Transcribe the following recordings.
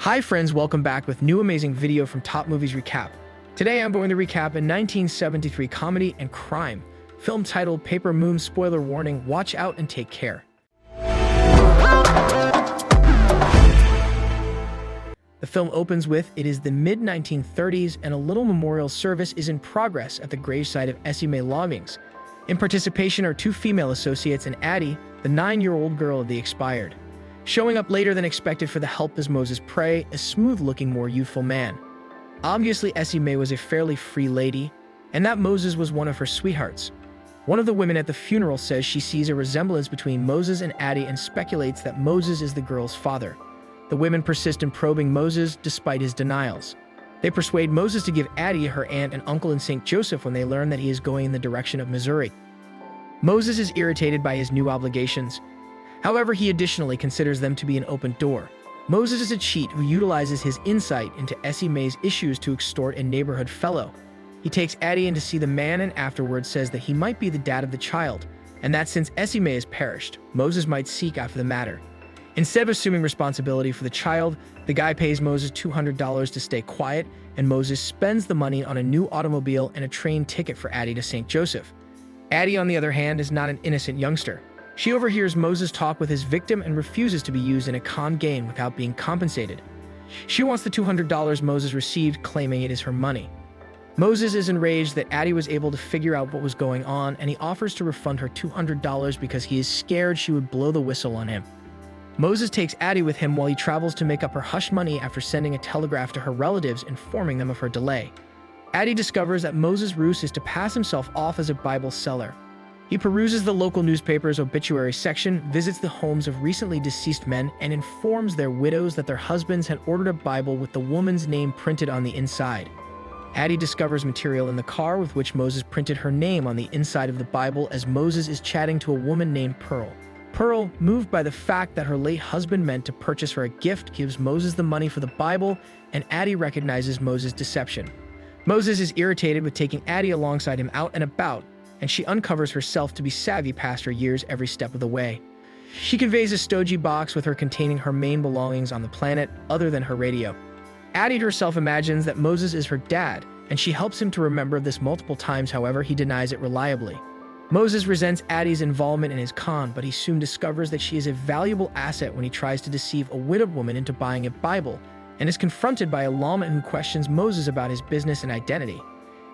Hi friends, welcome back with new amazing video from Top Movies Recap. Today I'm going to recap a 1973 comedy and crime film titled Paper Moon. Spoiler warning, watch out and take care. The film opens with, it is the mid-1930s and a little memorial service is in progress at the gravesite of Essie Mae Loggins. In participation are two female associates and Addie, the 9-year-old girl of the expired. Showing up later than expected for the help is Moses Prey, a smooth-looking, more youthful man. Obviously, Essie Mae was a fairly free lady, and that Moses was one of her sweethearts. One of the women at the funeral says she sees a resemblance between Moses and Addie and speculates that Moses is the girl's father. The women persist in probing Moses despite his denials. They persuade Moses to give Addie her aunt and uncle in St. Joseph when they learn that he is going in the direction of Missouri. Moses is irritated by his new obligations. However, he additionally considers them to be an open door. Moses is a cheat who utilizes his insight into Essie Mae's issues to extort a neighborhood fellow. He takes Addie in to see the man and afterwards says that he might be the dad of the child, and that since Essie Mae has perished, Moses might seek after the matter. Instead of assuming responsibility for the child, the guy pays Moses $200 to stay quiet, and Moses spends the money on a new automobile and a train ticket for Addie to St. Joseph. Addie, on the other hand, is not an innocent youngster. She overhears Moses talk with his victim and refuses to be used in a con game without being compensated. She wants the $200 Moses received, claiming it is her money. Moses is enraged that Addie was able to figure out what was going on, and he offers to refund her $200 because he is scared she would blow the whistle on him. Moses takes Addie with him while he travels to make up her hush money after sending a telegraph to her relatives informing them of her delay. Addie discovers that Moses' ruse is to pass himself off as a Bible seller. He peruses the local newspaper's obituary section, visits the homes of recently deceased men, and informs their widows that their husbands had ordered a Bible with the woman's name printed on the inside. Addie discovers material in the car with which Moses printed her name on the inside of the Bible as Moses is chatting to a woman named Pearl. Pearl, moved by the fact that her late husband meant to purchase her a gift, gives Moses the money for the Bible, and Addie recognizes Moses' deception. Moses is irritated with taking Addie alongside him out and about, and she uncovers herself to be savvy past her years every step of the way. She conveys a stodgy box with her containing her main belongings on the planet other than her radio. Addie herself imagines that Moses is her dad, and she helps him to remember this multiple times. However, he denies it reliably. Moses resents Addie's involvement in his con, but he soon discovers that she is a valuable asset when he tries to deceive a widowed woman into buying a Bible, and is confronted by a lawman who questions Moses about his business and identity.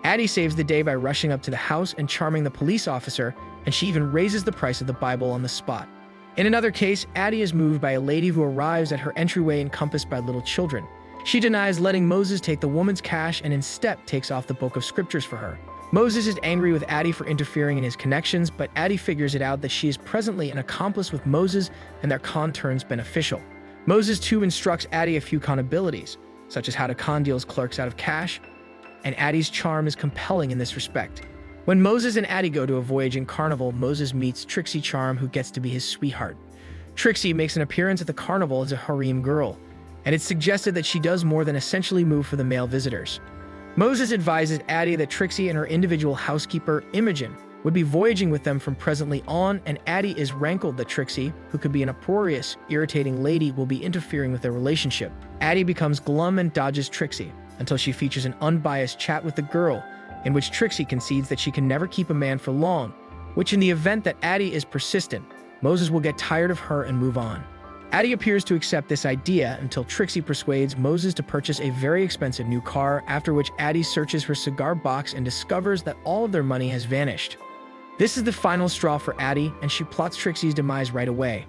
Addie saves the day by rushing up to the house and charming the police officer, and she even raises the price of the Bible on the spot. In another case, Addie is moved by a lady who arrives at her entryway encompassed by little children. She denies letting Moses take the woman's cash and instead takes off the book of scriptures for her. Moses is angry with Addie for interfering in his connections, but Addie figures it out that she is presently an accomplice with Moses and their con turns beneficial. Moses too instructs Addie a few con abilities, such as how to con deals clerks out of cash, and Addie's charm is compelling in this respect. When Moses and Addie go to a voyage in Carnival, Moses meets Trixie Charm, who gets to be his sweetheart. Trixie makes an appearance at the carnival as a harem girl, and it's suggested that she does more than essentially move for the male visitors. Moses advises Addie that Trixie and her individual housekeeper, Imogen, would be voyaging with them from presently on, and Addie is rankled that Trixie, who could be an uproarious, irritating lady, will be interfering with their relationship. Addie becomes glum and dodges Trixie, until she features an unbiased chat with the girl, in which Trixie concedes that she can never keep a man for long, which in the event that Addie is persistent, Moses will get tired of her and move on. Addie appears to accept this idea until Trixie persuades Moses to purchase a very expensive new car, after which Addie searches her cigar box and discovers that all of their money has vanished. This is the final straw for Addie, and she plots Trixie's demise right away.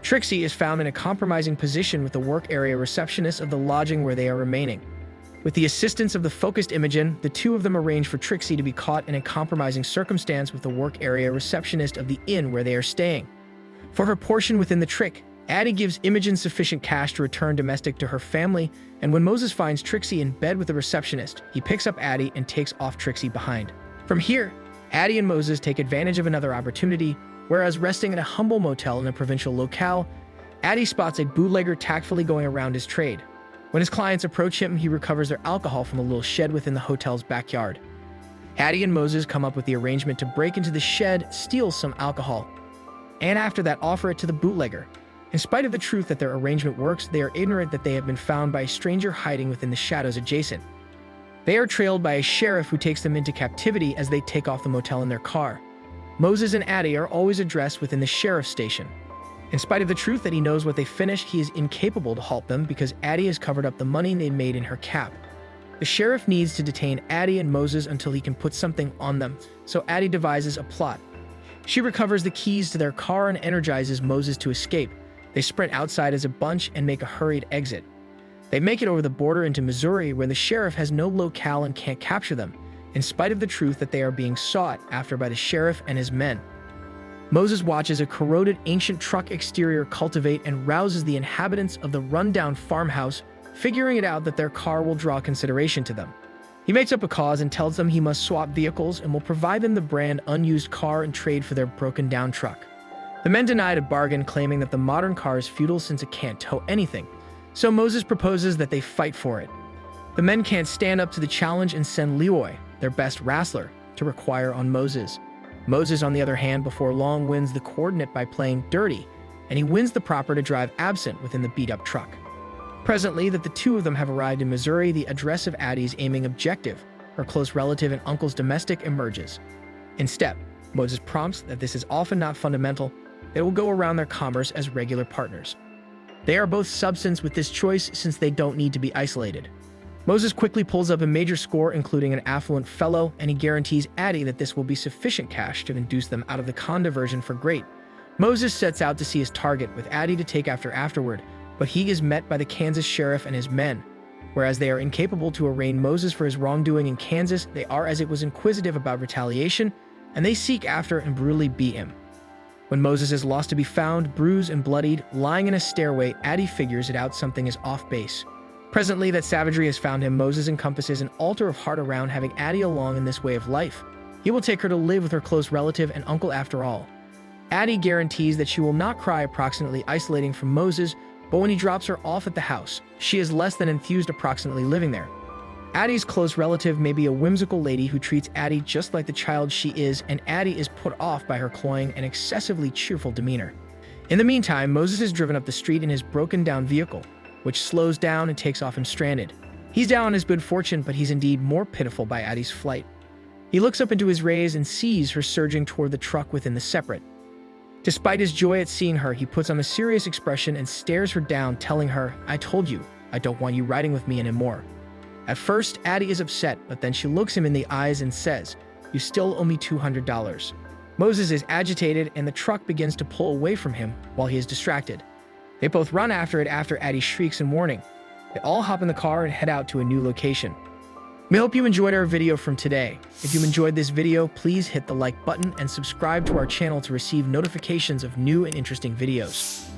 Trixie is found in a compromising position with the work area receptionist of the lodging where they are remaining. With the assistance of the focused Imogen, the two of them arrange for Trixie to be caught in a compromising circumstance with the work area receptionist of the inn where they are staying. For her portion within the trick, Addie gives Imogen sufficient cash to return domestic to her family, and when Moses finds Trixie in bed with the receptionist, he picks up Addie and takes off Trixie behind. From here, Addie and Moses take advantage of another opportunity, whereas resting at a humble motel in a provincial locale, Addie spots a bootlegger tactfully going around his trade. When his clients approach him, he recovers their alcohol from a little shed within the hotel's backyard. Addie and Moses come up with the arrangement to break into the shed, steal some alcohol, and after that offer it to the bootlegger. In spite of the truth that their arrangement works, they are ignorant that they have been found by a stranger hiding within the shadows adjacent. They are trailed by a sheriff who takes them into captivity as they take off the motel in their car. Moses and Addie are always addressed within the sheriff's station. In spite of the truth that he knows what they finished, he is incapable to halt them because Addie has covered up the money they made in her cap. The sheriff needs to detain Addie and Moses until he can put something on them, so Addie devises a plot. She recovers the keys to their car and energizes Moses to escape. They sprint outside as a bunch and make a hurried exit. They make it over the border into Missouri, where the sheriff has no locale and can't capture them, in spite of the truth that they are being sought after by the sheriff and his men. Moses watches a corroded ancient truck exterior cultivate and rouses the inhabitants of the rundown farmhouse, figuring it out that their car will draw consideration to them. He makes up a cause and tells them he must swap vehicles and will provide them the brand unused car in trade for their broken-down truck. The men denied a bargain, claiming that the modern car is futile since it can't tow anything, so Moses proposes that they fight for it. The men can't stand up to the challenge and send Leroy, their best wrestler, to require on Moses. Moses, on the other hand, before long wins the coordinate by playing dirty, and he wins the proper to drive absent within the beat-up truck. Presently, that the two of them have arrived in Missouri, the address of Addie's aiming objective, her close relative and uncle's domestic, emerges. In step, Moses prompts that this is often not fundamental. They will go around their commerce as regular partners. They are both substance with this choice since they don't need to be isolated. Moses quickly pulls up a major score, including an affluent fellow, and he guarantees Addie that this will be sufficient cash to induce them out of the con diversion for great. Moses sets out to see his target, with Addie to take afterward, but he is met by the Kansas sheriff and his men. Whereas they are incapable to arraign Moses for his wrongdoing in Kansas, they are as it was inquisitive about retaliation, and they seek after and brutally beat him. When Moses is lost to be found, bruised and bloodied, lying in a stairway, Addie figures it out something is off base. Presently that savagery has found him, Moses encompasses an altar of heart around having Addie along in this way of life. He will take her to live with her close relative and uncle after all. Addie guarantees that she will not cry, approximately isolating from Moses, but when he drops her off at the house, she is less than enthused, approximately living there. Addie's close relative may be a whimsical lady who treats Addie just like the child she is, and Addie is put off by her cloying and excessively cheerful demeanor. In the meantime, Moses is driven up the street in his broken-down vehicle, which slows down and takes off him stranded. He's down on his good fortune, but he's indeed more pitiful by Addie's flight. He looks up into his rays and sees her surging toward the truck within the separate. Despite his joy at seeing her, he puts on a serious expression and stares her down, telling her, "I told you, I don't want you riding with me anymore." At first, Addie is upset, but then she looks him in the eyes and says, "You still owe me $200. Moses is agitated, and the truck begins to pull away from him while he is distracted. They both run after it after Addie shrieks in warning. They all hop in the car and head out to a new location. We hope you enjoyed our video from today. If you enjoyed this video, please hit the like button and subscribe to our channel to receive notifications of new and interesting videos.